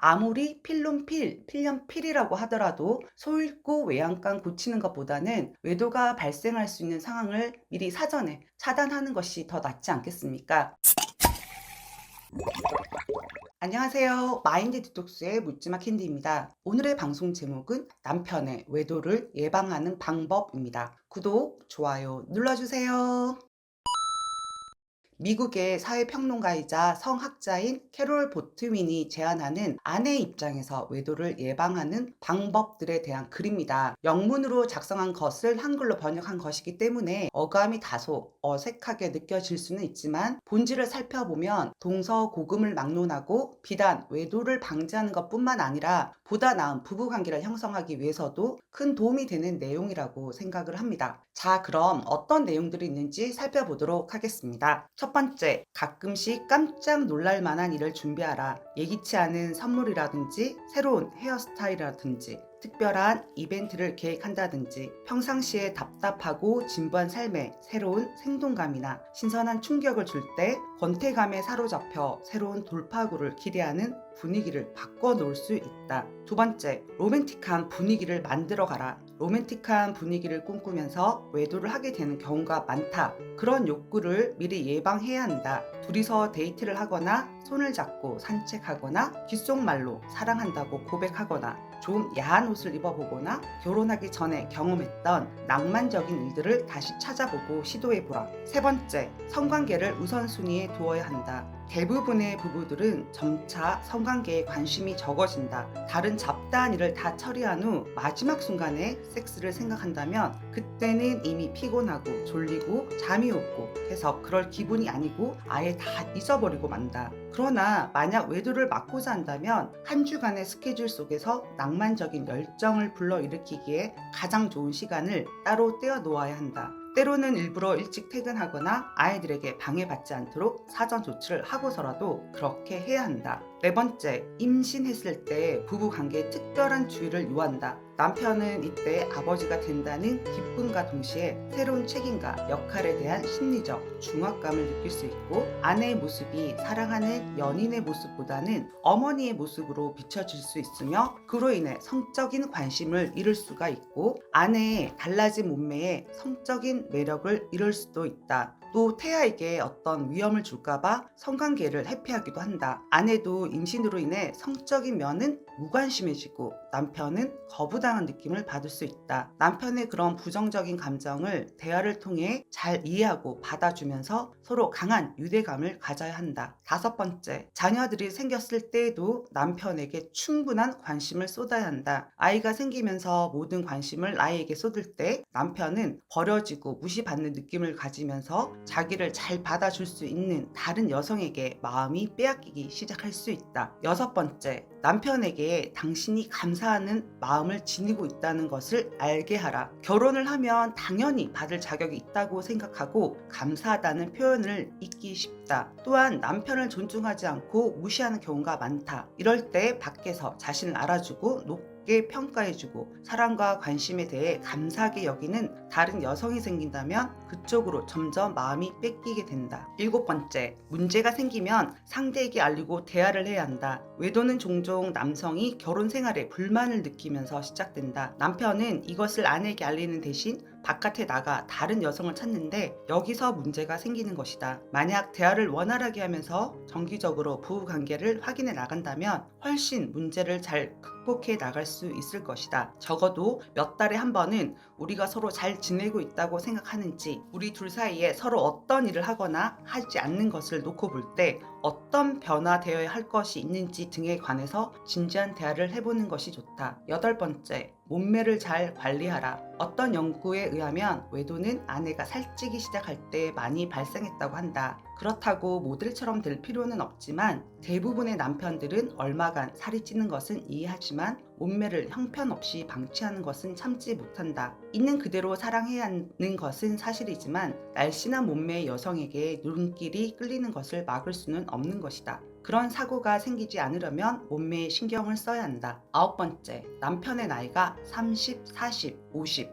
아무리 필름필이라고 하더라도 소잃고 외양간 고치는 것보다는 외도가 발생할 수 있는 상황을 미리 사전에 차단하는 것이 더 낫지 않겠습니까? 안녕하세요. 마인드 디톡스의 묻지마 캔디입니다. 오늘의 방송 제목은 남편의 외도를 예방하는 방법입니다. 구독, 좋아요 눌러주세요. 미국의 사회평론가이자 성학자인 캐롤 보트윈이 제안하는 아내의 입장에서 외도를 예방하는 방법들에 대한 글입니다. 영문으로 작성한 것을 한글로 번역한 것이기 때문에 어감이 다소 어색하게 느껴질 수는 있지만 본질을 살펴보면 동서고금을 막론하고 비단 외도를 방지하는 것뿐만 아니라 보다 나은 부부관계를 형성하기 위해서도 큰 도움이 되는 내용이라고 생각을 합니다. 자, 그럼 어떤 내용들이 있는지 살펴보도록 하겠습니다. 첫 번째, 가끔씩 깜짝 놀랄 만한 일을 준비하라. 예기치 않은 선물이라든지 새로운 헤어스타일이라든지 특별한 이벤트를 계획한다든지 평상시에 답답하고 진부한 삶에 새로운 생동감이나 신선한 충격을 줄 때 권태감에 사로잡혀 새로운 돌파구를 기대하는 분위기를 바꿔놓을 수 있다. 두 번째, 로맨틱한 분위기를 만들어 가라. 로맨틱한 분위기를 꿈꾸면서 외도를 하게 되는 경우가 많다. 그런 욕구를 미리 예방해야 한다. 둘이서 데이트를 하거나 손을 잡고 산책하거나 귓속말로 사랑한다고 고백하거나 좀 야한 옷을 입어보거나 결혼하기 전에 경험했던 낭만적인 일들을 다시 찾아보고 시도해보라. 세 번째, 성관계를 우선순위에 두어야 한다. 대부분의 부부들은 점차 성관계에 관심이 적어진다. 다른 잡다한 일을 다 처리한 후 마지막 순간에 섹스를 생각한다면 그때는 이미 피곤하고 졸리고 잠이 오고 해서 그럴 기분이 아니고 아예 다 잊어버리고 만다. 그러나 만약 외도를 막고자 한다면 한 주간의 스케줄 속에서 낭만적인 열정을 불러일으키기에 가장 좋은 시간을 따로 떼어 놓아야 한다. 때로는 일부러 일찍 퇴근하거나 아이들에게 방해받지 않도록 사전 조치를 하고서라도 그렇게 해야 한다. 네 번째, 임신했을 때 부부 관계에 특별한 주의를 요한다. 남편은 이때 아버지가 된다는 기쁨과 동시에 새로운 책임과 역할에 대한 심리적 중압감을 느낄 수 있고 아내의 모습이 사랑하는 연인의 모습보다는 어머니의 모습으로 비춰질 수 있으며 그로 인해 성적인 관심을 잃을 수가 있고 아내의 달라진 몸매에 성적인 매력을 잃을 수도 있다. 또 태아에게 어떤 위험을 줄까봐 성관계를 회피하기도 한다. 아내도 임신으로 인해 성적인 면은 무관심해지고 남편은 거부당한 느낌을 받을 수 있다. 남편의 그런 부정적인 감정을 대화를 통해 잘 이해하고 받아주면서 서로 강한 유대감을 가져야 한다. 다섯 번째, 자녀들이 생겼을 때에도 남편에게 충분한 관심을 쏟아야 한다. 아이가 생기면서 모든 관심을 아이에게 쏟을 때 남편은 버려지고 무시받는 느낌을 가지면서 자기를 잘 받아줄 수 있는 다른 여성에게 마음이 빼앗기기 시작할 수 있다. 여섯 번째, 남편에게 당신이 감사하는 마음을 지니고 있다는 것을 알게 하라. 결혼을 하면 당연히 받을 자격이 있다고 생각하고 감사하다는 표현을 잊기 쉽다. 또한 남편을 존중하지 않고 무시하는 경우가 많다. 이럴 때 밖에서 자신을 알아주고 높게 평가해주고 사랑과 관심에 대해 감사하게 여기는 다른 여성이 생긴다면 그쪽으로 점점 마음이 뺏기게 된다. 일곱 번째, 문제가 생기면 상대에게 알리고 대화를 해야 한다. 외도는 종종 남성이 결혼 생활에 불만을 느끼면서 시작된다. 남편은 이것을 아내에게 알리는 대신 바깥에 나가 다른 여성을 찾는데 여기서 문제가 생기는 것이다. 만약 대화를 원활하게 하면서 정기적으로 부부 관계를 확인해 나간다면 훨씬 문제를 잘 극복해 나갈 수 있을 것이다. 적어도 몇 달에 한 번은 우리가 서로 잘 지내고 있다고 생각하는지, 우리 둘 사이에 서로 어떤 일을 하거나 하지 않는 것을 놓고 볼 때 어떤 변화되어야 할 것이 있는지 등에 관해서 진지한 대화를 해보는 것이 좋다. 여덟 번째, 몸매를 잘 관리하라. 어떤 연구에 의하면 외도는 아내가 살찌기 시작할 때 많이 발생했다고 한다. 그렇다고 모델처럼 될 필요는 없지만 대부분의 남편들은 얼마간 살이 찌는 것은 이해하지만 몸매를 형편없이 방치하는 것은 참지 못한다. 있는 그대로 사랑해야 하는 것은 사실이지만 날씬한 몸매의 여성에게 눈길이 끌리는 것을 막을 수는 없는 것이다. 그런 사고가 생기지 않으려면 몸매에 신경을 써야 한다. 아홉 번째, 남편의 나이가 30, 40, 50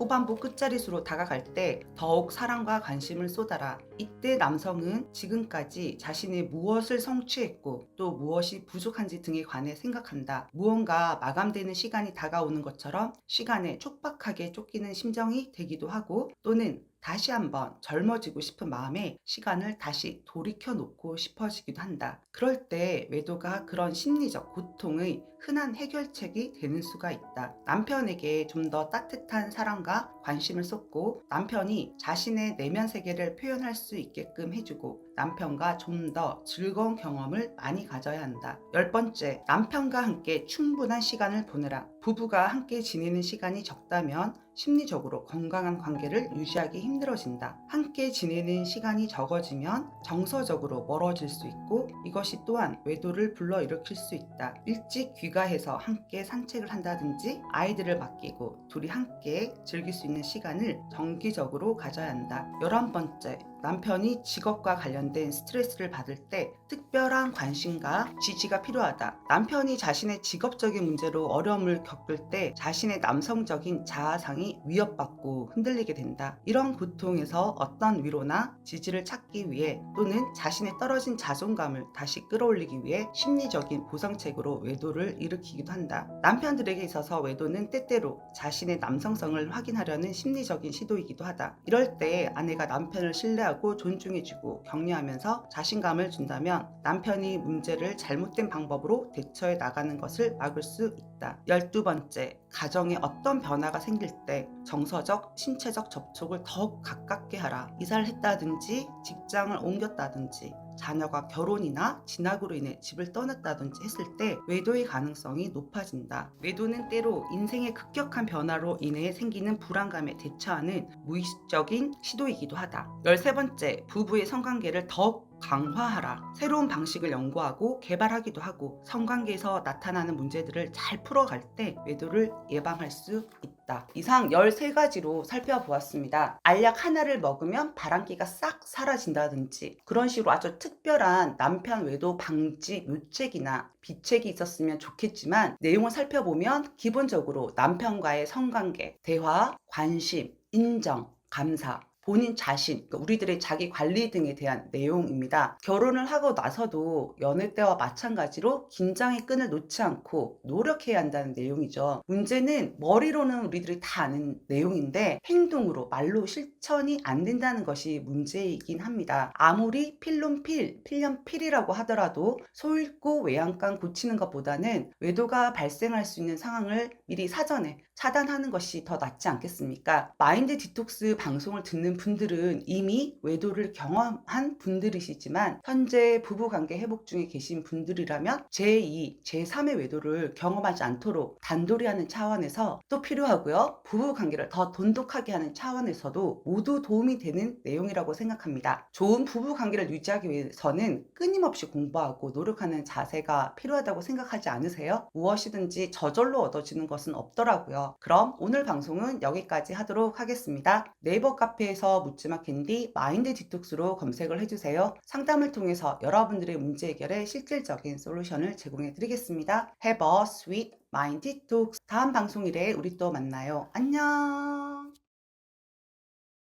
후반부 끝자릿수로 다가갈 때 더욱 사랑과 관심을 쏟아라. 이때 남성은 지금까지 자신이 무엇을 성취했고 또 무엇이 부족한지 등에 관해 생각한다. 무언가 마감되는 시간이 다가오는 것처럼 시간에 촉박하게 쫓기는 심정이 되기도 하고, 또는 다시 한번 젊어지고 싶은 마음에 시간을 다시 돌이켜 놓고 싶어지기도 한다. 그럴 때 외도가 그런 심리적 고통의 흔한 해결책이 되는 수가 있다. 남편에게 좀 더 따뜻한 사랑과 관심을 쏟고, 남편이 자신의 내면 세계를 표현할 수 있게끔 해주고, 남편과 좀 더 즐거운 경험을 많이 가져야 한다. 10번째, 남편과 함께 충분한 시간을 보내라. 부부가 함께 지내는 시간이 적다면 심리적으로 건강한 관계를 유지하기 힘들어진다. 함께 지내는 시간이 적어지면 정서적으로 멀어질 수 있고, 이것이 또한 외도를 불러일으킬 수 있다. 일찍 귀가해서 함께 산책을 한다든지 아이들을 맡기고 둘이 함께 즐길 수 있는 시간을 정기적으로 가져야 한다. 11번째, 남편이 직업과 관련된 스트레스를 받을 때 특별한 관심과 지지가 필요하다. 남편이 자신의 직업적인 문제로 어려움을 겪을 때 자신의 남성적인 자아상이 위협받고 흔들리게 된다. 이런 고통에서 어떤 위로나 지지를 찾기 위해, 또는 자신의 떨어진 자존감을 다시 끌어올리기 위해 심리적인 보상책으로 외도를 일으키기도 한다. 남편들에게 있어서 외도는 때때로 자신의 남성성을 확인하려는 심리적인 시도이기도 하다. 이럴 때 아내가 남편을 신뢰하고 존중해주고 격려하면서 자신감을 준다면 남편이 문제를 잘못된 방법으로 대처해 나가는 것을 막을 수 있다. 12번째, 가정에 어떤 변화가 생길 때 정서적, 신체적 접촉을 더욱 가깝게 하라. 이사를 했다든지 직장을 옮겼다든지 자녀가 결혼이나 진학으로 인해 집을 떠났다든지 했을 때 외도의 가능성이 높아진다. 외도는 때로 인생의 급격한 변화로 인해 생기는 불안감에 대처하는 무의식적인 시도이기도 하다. 13번째, 부부의 성관계를 더욱 강화하라. 새로운 방식을 연구하고 개발하기도 하고, 성관계에서 나타나는 문제들을 잘 풀어갈 때 외도를 예방할 수 있다. 이상 13가지로 살펴보았습니다. 알약 하나를 먹으면 바람기가 싹 사라진다든지, 그런 식으로 아주 특별한 남편 외도 방지 묘책이나 비책이 있었으면 좋겠지만, 내용을 살펴보면 기본적으로 남편과의 성관계, 대화, 관심, 인정, 감사, 본인 자신, 그러니까 우리들의 자기 관리 등에 대한 내용입니다. 결혼을 하고 나서도 연애 때와 마찬가지로 긴장의 끈을 놓지 않고 노력해야 한다는 내용이죠. 문제는 머리로는 우리들이 다 아는 내용인데 행동으로, 말로 실천이 안 된다는 것이 문제이긴 합니다. 아무리 필론필, 필연필이라고 하더라도 소잃고 외양간 고치는 것보다는 외도가 발생할 수 있는 상황을 미리 사전에 차단하는 것이 더 낫지 않겠습니까? 마인드 디톡스 방송을 듣는 분들은 이미 외도를 경험한 분들이시지만, 현재 부부관계 회복 중에 계신 분들이라면 제2, 제3의 외도를 경험하지 않도록 단돌이 하는 차원에서 또 필요하고요. 부부관계를 더 돈독하게 하는 차원에서도 모두 도움이 되는 내용이라고 생각합니다. 좋은 부부관계를 유지하기 위해서는 끊임없이 공부하고 노력하는 자세가 필요하다고 생각하지 않으세요? 무엇이든지 저절로 얻어지는 것은 없더라고요. 그럼 오늘 방송은 여기까지 하도록 하겠습니다. 네이버 카페에서 묻지마 캔디 마인드 디톡스로 검색을 해주세요. 상담을 통해서 여러분들의 문제 해결에 실질적인 솔루션을 제공해 드리겠습니다. Have a sweet mind detox. 다음 방송일에 우리 또 만나요. 안녕.